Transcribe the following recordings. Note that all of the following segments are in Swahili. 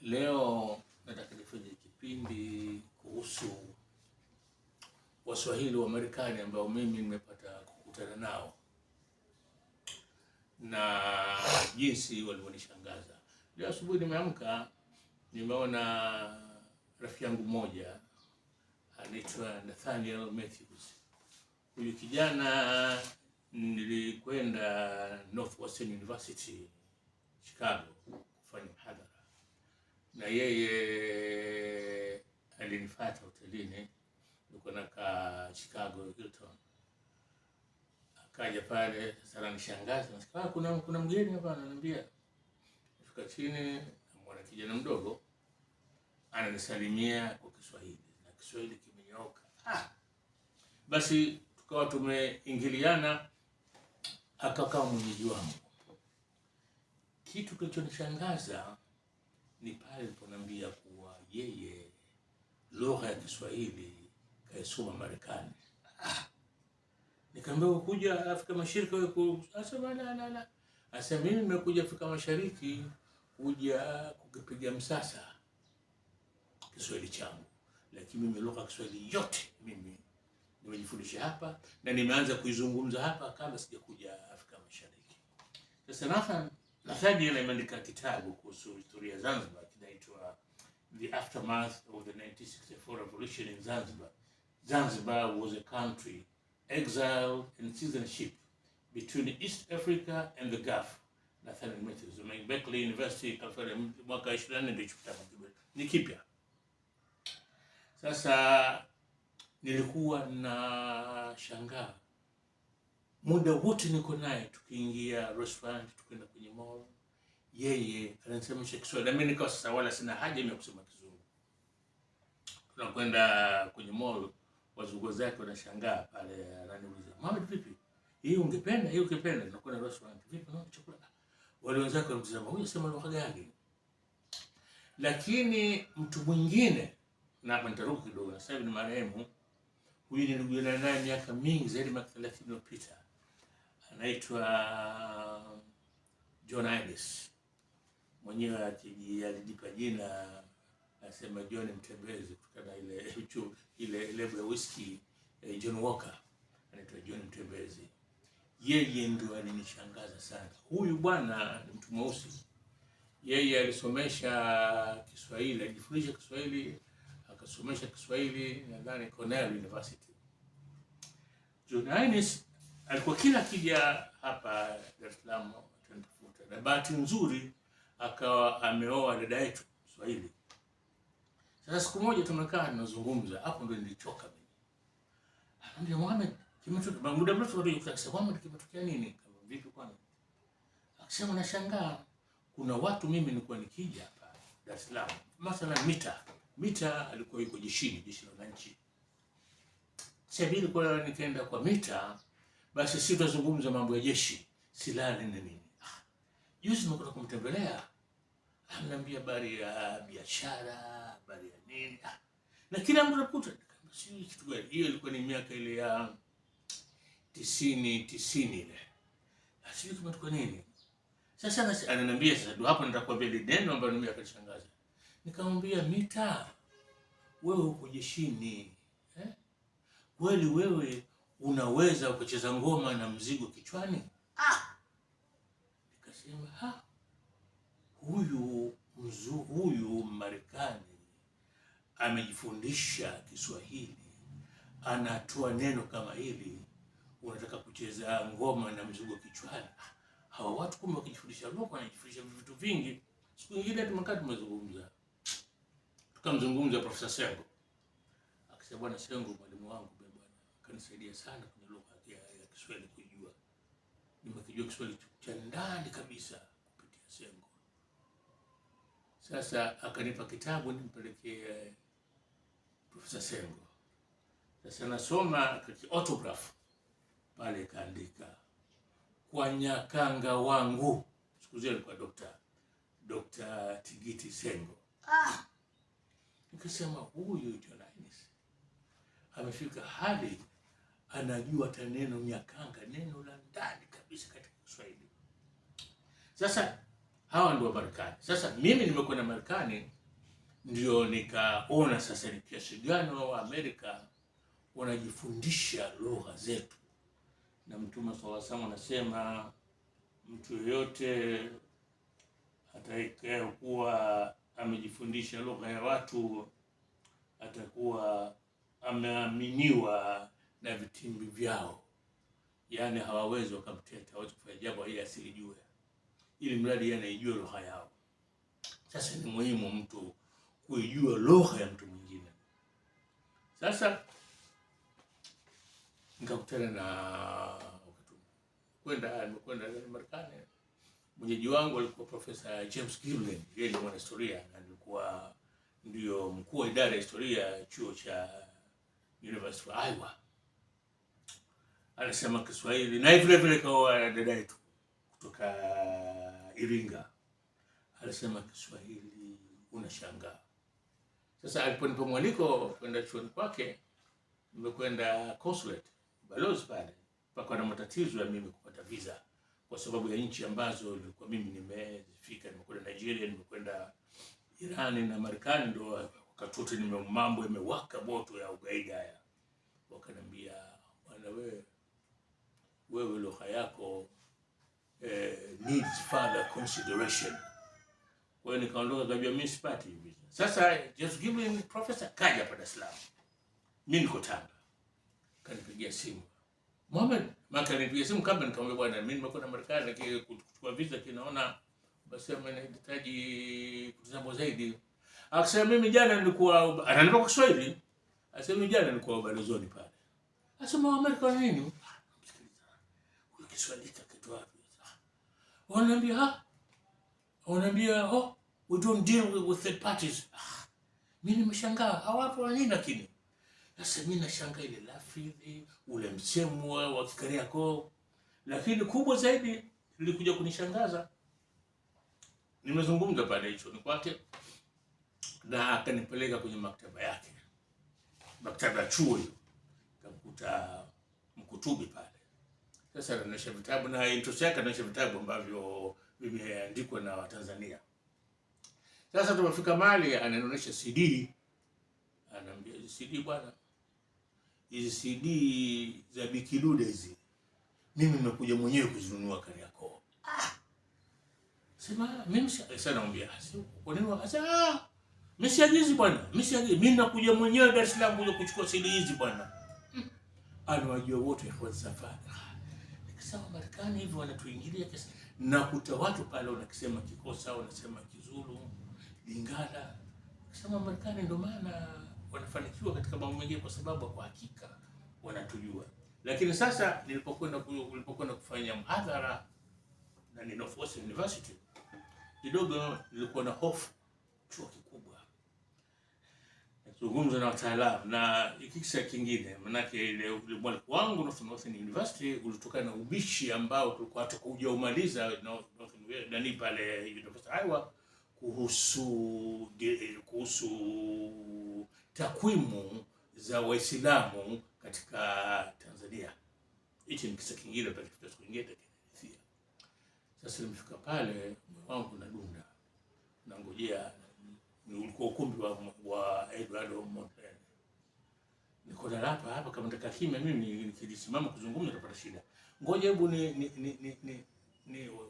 Leo nataka nifanye kipindi kuhusu Waswahili wa Marekani ambao mimi nimepata kukutana nao na jinsi walivyonishangaza. Leo asubuhi nimeamka, nimeona rafiki yangu mmoja anaitwa Nathaniel Matthews. Huyu kijana nilikwenda Northwestern University Chicago kufanya mhadhara, na yeye alinifuata hotelini, nilikuwa nakaa Chicago Hilton. Akaja pale, sasa ananishangaza, nasikia kuna mgeni hapa ananiambia. Nifika chini, namwona kijana mdogo ananisalimia kwa Kiswahili na Kiswahili kimenyooka. Basi tukawa tumeingiliana, akakaa mwenyeji wangu. Kitu kilichonishangaza ni pale aliponiambia kuwa yeye lugha ya Kiswahili kaisoma Marekani. Nikamwambia kuja Afrika Mashariki wewe asema la. Asema mimi nimekuja Afrika Mashariki kuja kukipiga msasa Kiswahili changu, lakini mimi lugha ya Kiswahili yote mimi nimejifundisha hapa na nimeanza kuizungumza hapa kabla sijakuja Afrika Mashariki. Sasa Nathaniel ameandika kitabu kuhusu historia ya Zanzibar kinaitwa The Aftermath of the 1964 Revolution in Zanzibar. Zanzibar was a country, exile and citizenship between East Africa and the Gulf. Nathaniel Matthews, Berkeley University, California, mwaka 24 ndio kitabu ni kipya. Sasa nilikuwa na shangaa. Muda wote niko naye, tukiingia restaurant, tukienda kwenye mall, yeye anasemesha Kiswahili. Mimi nikawa sasa wala sina haja ya kusema Kizungu. Tunakwenda kwenye mall, wazungu zake wanashangaa pale, ananiuliza, "Mama vipi? Hii ungependa? Hii ungependa?" Tunakwenda restaurant, "Vipi na chakula?" Wale wenzake wanamtazama, "Huyu sema lugha gani?" Lakini mtu mwingine, na hapa nitaruka kidogo, sasa hivi ni marehemu, huyu nilikuwa naye miaka mingi zaidi, miaka 30 iliyopita. Anaitwa John Innes. Mwenyewe alijipa jina, asema John Mtembezi, kutokana ile lebo ya whisky John Walker, anaitwa John Mtembezi. Yeye ndio alinishangaza sana. Huyu bwana ni mtu mweusi. Yeye alisomesha Kiswahili, alijifundisha Kiswahili, akasomesha Kiswahili nadhani Cornell University. John Innes alikuwa kila kija hapa Dar es Salaam tunatafuta, na bahati nzuri akawa ameoa dada yetu Kiswahili. Sasa siku moja tumekaa tunazungumza, hapo ndio nilichoka mimi. Anambia, "Mohamed, kimetokea muda mrefu ndio ukasema Mohamed, kimetokea nini?" Kama vipi kwani? Akasema, "Nashangaa kuna watu mimi nilikuwa nikija hapa Dar es Salaam, mathalan Mita alikuwa yuko jeshi la wananchi. Sabili kwa nikaenda kwa Mita, basi sisi tutazungumza mambo ya jeshi, silaha na nini. Juzi nimekuja kumtembelea, ananiambia habari ya biashara, habari ya nini. Na kila mtu anakuta si kitu gani. Hiyo ilikuwa ni miaka ile ya 90 ile. Asili kama tuko nini. Sasa ananiambia sasa ndio hapo nitakwambia ile neno ambalo mimi akanishangaza. Nikamwambia, "Mita, wewe uko jeshini, kweli wewe unaweza kucheza ngoma na mzigo kichwani?" Nikasema, huyu Marekani amejifundisha Kiswahili, anatoa neno kama hili, unataka kucheza ngoma na mzigo kichwani? Hawa watu kumbe wakijifundisha lugha wanajifundisha vitu vingi. Siku nyingine tumekaa tumezungumza. Tukamzungumza Profesa Sengo. Akasema, "Bwana Sengo, mwalimu wangu bwana, kanisaidia sana kwenye lugha ya Kiswahili kujua. Nimekijua Kiswahili cha ndani kabisa kupitia Sengo." Sasa akanipa kitabu nimpelekee Profesa Sengo. Sasa nasoma autograph pale, kaandika, "Kwa Nyakanga wangu." Siku zile alikuwa Dr. Tigiti Sengo. Nikasema huyu John Innes amefika hadi anajua hata neno Nyakanga, neno la ndani kabisa katika Kiswahili. Sasa Hawa ndio Marekani. Sasa mimi nimekwenda Marekani, ndio nikaona sasa ni kiasi gani wa Amerika wanajifundisha lugha zetu, na Mtume sallallahu alaihi wasallam anasema mtu yoyote atakayekuwa amejifundisha lugha ya watu atakuwa ameaminiwa na vitimbi vyao, yaani hawawezi wakamteta, hawawezi kufanya jambo hili asilijue, ili mradi anaijua lugha yao. Sasa ni muhimu mtu kuijua lugha ya mtu mwingine. Sasa nikakutana na nimekwenda Marekani. Mwenyeji wangu alikuwa Profesa James Gillen, yeye ni mwanahistoria na alikuwa ndio mkuu wa idara ya historia chuo cha University of Iowa. Anasema Kiswahili na vile vile kwa dada yetu kutoka Iringa. Alisema Kiswahili unashangaa. Sasa aliponipa mwaliko kwenda chuoni kwake, nimekwenda consulate, balozi pale, mpaka na matatizo ya mimi kupata visa kwa sababu ya nchi ambazo nilikuwa mimi nimefika. Nimekwenda Nigeria, nimekwenda Iran na Marekani, ndio wakati wote mambo yamewaka moto ya ugaidi haya. Wakaniambia, bwana wewe lugha yako needs further consideration. Kwa hiyo nikaondoka kabla mimi sipati hivi. Sasa just give me professor kaja hapa Dar es Salaam. Mimi niko Tanga. Kanipigia simu. Mohamed, kanipigia simu kabla, nikamwambia bwana mimi nimekwenda Marekani kuchukua visa, kinaona basi nahitaji kutazama zaidi. Akasema mimi jana nilikuwa ananipa kwa Kiswahili. Akasema mimi jana nilikuwa balozoni pale. Akasema Amerika nini? Msikiliza. Kuna Kiswahili kitu wapi? Wanaambia we don't deal with third parties. Mimi nimeshangaa hawa watu wana nini lakini. Sasa mimi nashangaa ile lafidhi, ule msemo wa Kikariakoo. Lakini kubwa zaidi lilikuja kunishangaza. Nimezungumza pale hicho ni kwake, na akanipeleka kwenye maktaba yake. Maktaba ya chuo hiyo. Nikakuta mkutubi pale. Sasa anaonyesha vitabu na interest yake, anaonyesha vitabu ambavyo vimeandikwa na Watanzania. Sasa tumefika mahali ananionyesha CD. Ananiambia CD bwana, hizi CD za Bikidude hizi mimi nimekuja mwenyewe kuzinunua Kariakoo. Sema mimi sasa naambia kwa nini sasa mimi siagizi bwana, mimi nakuja mwenyewe Dar es Salaam kuja kuchukua CD hizi bwana. Anawajua wote kwa safari. Nikisema Marekani hivyo wanatuingilia kesi. Nakuta watu pale wanakisema Kikosa, wanasema Kizulu, Lingala. Nikisema Marekani ndio maana wanafanikiwa katika mambo mengi kwa sababu kwa hakika wanatujua. Lakini sasa nilipokwenda kufanya mhadhara na Northwestern University, kidogo nilikuwa na hofu, chuo kikubwa. Nazungumza na wataalamu na kisa kingine, manake ile mwalimu wangu Northwestern University ulitokana na ubishi ambao tulikuwa hatujaumaliza na pale University of Iowa kuhusu takwimu za Waislamu katika Tanzania. Hichi ni kisa kingine pale kitu kingine. Sasa nimefika pale, wangu na dunda. Nangojea, ulikuwa ukumbi wa Eduardo Montreal. Niko na hapa kama nataka kimya mimi nikisimama kuzungumza nitapata shida. Ngoja hebu ni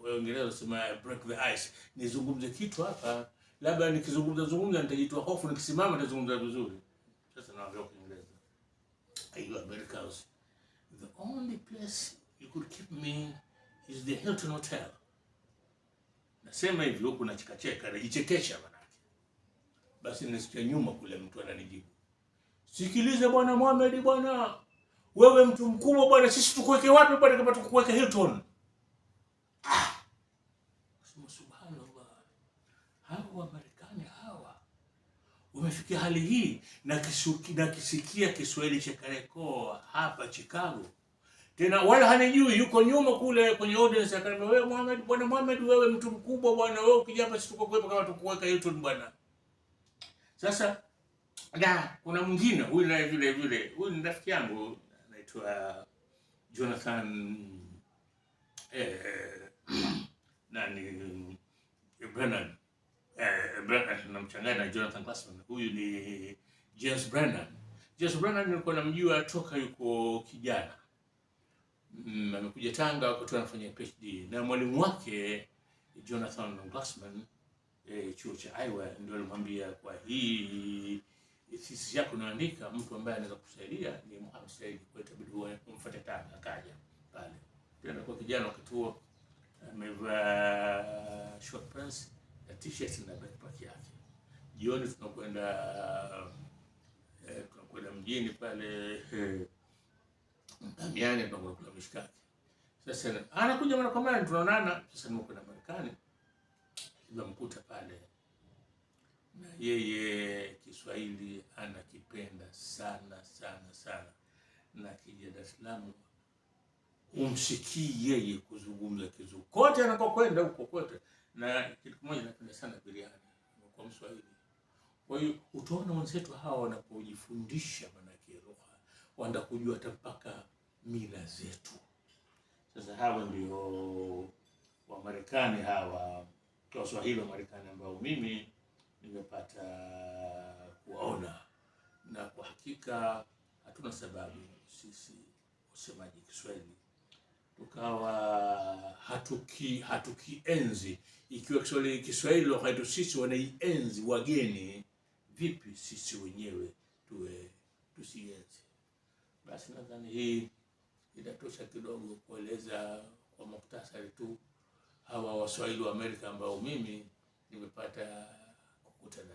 Waingereza wasema break the ice. Nizungumze kitu hapa, labda nikizungumza nitajitoa hofu, nikisimama nitazungumza vizuri. Sasa naambia kwa Kiingereza, "You Americans, the only place you could keep me is the Hilton Hotel." Nasema hivi huku na chekacheka, najichekesha manake. Basi nisikia nyuma kule mtu ananijibu, "Sikiliza bwana Mohamed bwana, wewe mtu mkubwa bwana, sisi tukuweke wapi bwana kama tukuweke Hilton?" Subhanallah. Hawa Marekani hawa wamefikia hali hii na kisikia Kiswahili cha Kariakoo hapa Chicago. Tena wala hanijui, yuko nyuma kule kwenye audience akaniambia, "Wewe Mohamed bwana, Mohamed wewe mtu mkubwa bwana, wewe ukija hapa sisi tukuwepo kama tukuweka Hilton bwana." Sasa kuna mwingine huyu naye vile vile, huyu ni rafiki yangu anaitwa Jonathan Brennan. Brennan namchanganya na Jonathan Glassman. Huyu ni James Brennan. James Brennan nilikuwa namjua toka yuko kijana. Amekuja Tanga wakati anafanya PhD na mwalimu wake Jonathan Glassman chuo cha Iowa ndio alimwambia, kwa hii thesis yako unaandika, mtu ambaye anaweza kusaidia ni Mohamed Said, kwa itabidi umfuate Tanga. Akaja pale tena kwa kijana wakati huo, amevaa short pants na t-shirt na backpack yake. Jioni tunakwenda mjini pale Damiani, tunakula mishikaki. Sasa anakuja mara kwa mara tunaonana. Sasa nimekwenda Marekani, nimemkuta pale na yeye Kiswahili anakipenda sana sana sana, na kija Dar es Salaam umsikii yeye kuzungumza Kizungu kote anakokwenda huko kote. Na kitu kimoja napenda sana biriani kwa Mswahili. Kwa hiyo utaona wenzetu hawa wanapojifundisha manake lugha wanda kujua hata mpaka mila zetu. Sasa hawa ndio wa Marekani, hawa kwa Waswahili wa Marekani ambao mimi nimepata kuwaona, na kwa hakika hatuna sababu sisi wasemaji Kiswahili tukawa hatukienzi. Ikiwa Kiswahili lugha yetu sisi wanaienzi wageni, vipi sisi wenyewe tusienzi? Basi nadhani hii inatosha kidogo kueleza kwa mukhtasari tu hawa Waswahili wa Amerika ambao mimi nimepata kukutana